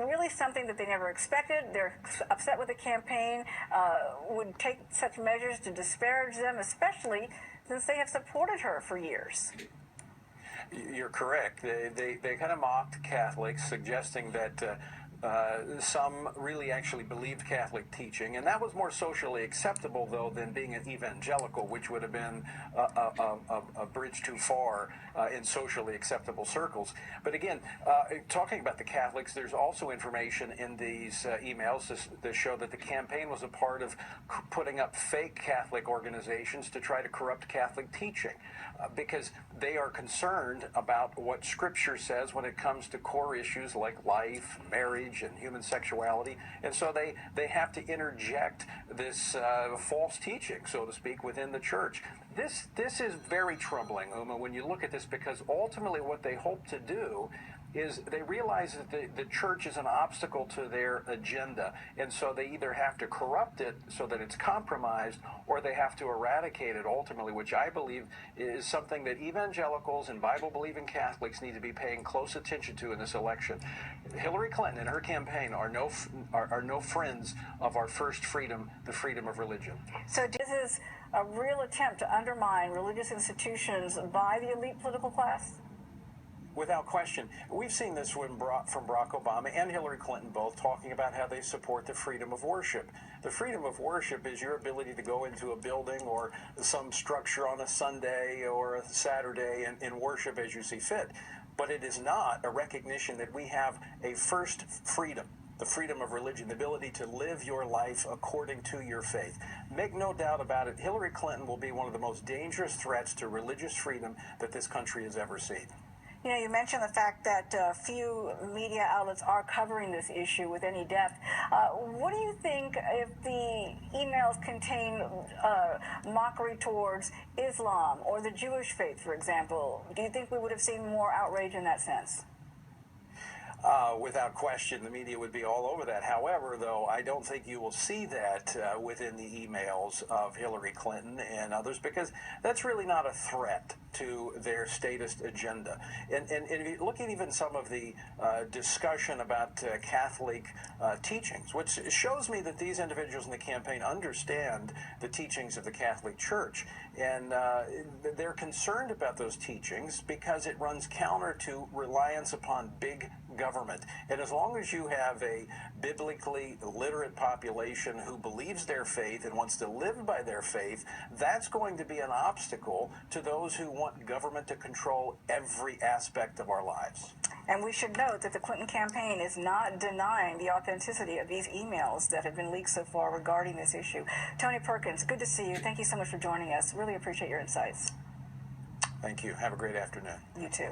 really something that they never expected? They're upset with the campaign, would take such measures to disparage them, especially since they have supported her for years. You're correct. They kind of mocked Catholics, suggesting that some really actually believed Catholic teaching, and that was more socially acceptable, though, than being an evangelical, which would have been a bridge too far in socially acceptable circles. But again, talking about the Catholics, there's also information in these emails that show that the campaign was a part of putting up fake Catholic organizations to try to corrupt Catholic teaching, because they are concerned about what Scripture says when it comes to core issues like life, marriage, and human sexuality, and so they have to interject this false teaching, so to speak, within the church. This is very troubling, Uma, when you look at this, because ultimately what they hope to do is they realize that the church is an obstacle to their agenda, and so they either have to corrupt it so that it's compromised, or they have to eradicate it ultimately, which I believe is something that evangelicals and Bible-believing Catholics need to be paying close attention to in this election. Hillary Clinton and her campaign are no friends of our first freedom, the freedom of religion. So this is a real attempt to undermine religious institutions by the elite political class? Without question. We've seen this from Barack Obama and Hillary Clinton both talking about how they support the freedom of worship. The freedom of worship is your ability to go into a building or some structure on a Sunday or a Saturday and worship as you see fit. But it is not a recognition that we have a first freedom, the freedom of religion, the ability to live your life according to your faith. Make no doubt about it, Hillary Clinton will be one of the most dangerous threats to religious freedom that this country has ever seen. You know, you mentioned the fact that few media outlets are covering this issue with any depth. What do you think if the emails contain mockery towards Islam or the Jewish faith, for example? Do you think we would have seen more outrage in that sense? Without question, the media would be all over that. However, though, I don't think you will see that within the emails of Hillary Clinton and others, because that's really not a threat to their statist agenda. And if you look at even some of the discussion about Catholic teachings, which shows me that these individuals in the campaign understand the teachings of the Catholic Church, and they're concerned about those teachings because it runs counter to reliance upon big government. And as long as you have a biblically literate population who believes their faith and wants to live by their faith, that's going to be an obstacle to those who want government to control every aspect of our lives. And we should note that the Clinton campaign is not denying the authenticity of these emails that have been leaked so far regarding this issue. Tony Perkins, good to see you. Thank you so much for joining us. Really appreciate your insights. Thank you. Have a great afternoon. You too.